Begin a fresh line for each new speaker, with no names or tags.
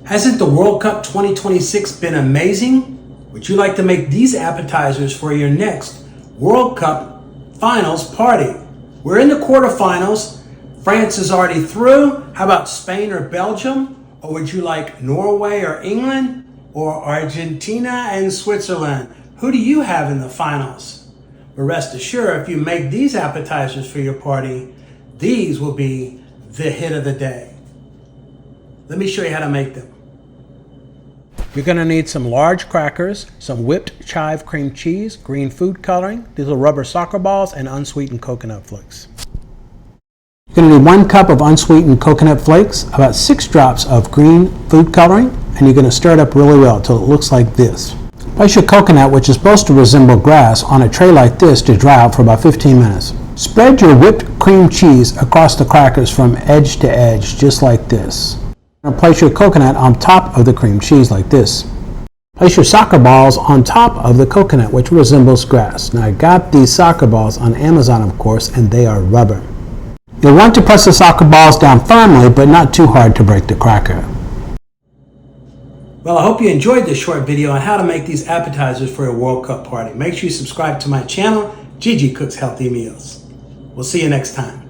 Hasn't the World Cup 2026 been amazing? Would you like to make these appetizers for your next World Cup finals party? We're in the quarterfinals. France is already through. How about Spain or Belgium? Or would you like Norway or England? Or Argentina and Switzerland? Who do you have in the finals? But rest assured, if you make these appetizers for your party, these will be the hit of the day. Let me show you how to make them. You're going to need some large crackers, some whipped chive cream cheese, green food coloring, these little rubber soccer balls, and unsweetened coconut flakes. You're going to need 1 cup of unsweetened coconut flakes, about 6 drops of green food coloring, and you're going to stir it up really well until it looks like this. Place your coconut, which is supposed to resemble grass, on a tray like this to dry out for about 15 minutes. Spread your whipped cream cheese across the crackers from edge to edge, just like this. Now place your coconut on top of the cream cheese like this. Place your soccer balls on top of the coconut, which resembles grass. Now I got these soccer balls on Amazon, of course, and they are rubber. You'll want to press the soccer balls down firmly, but not too hard to break the cracker. Well, I hope you enjoyed this short video on how to make these appetizers for a World Cup party. Make sure you subscribe to my channel, Gigi Cooks Healthy Meals. We'll see you next time.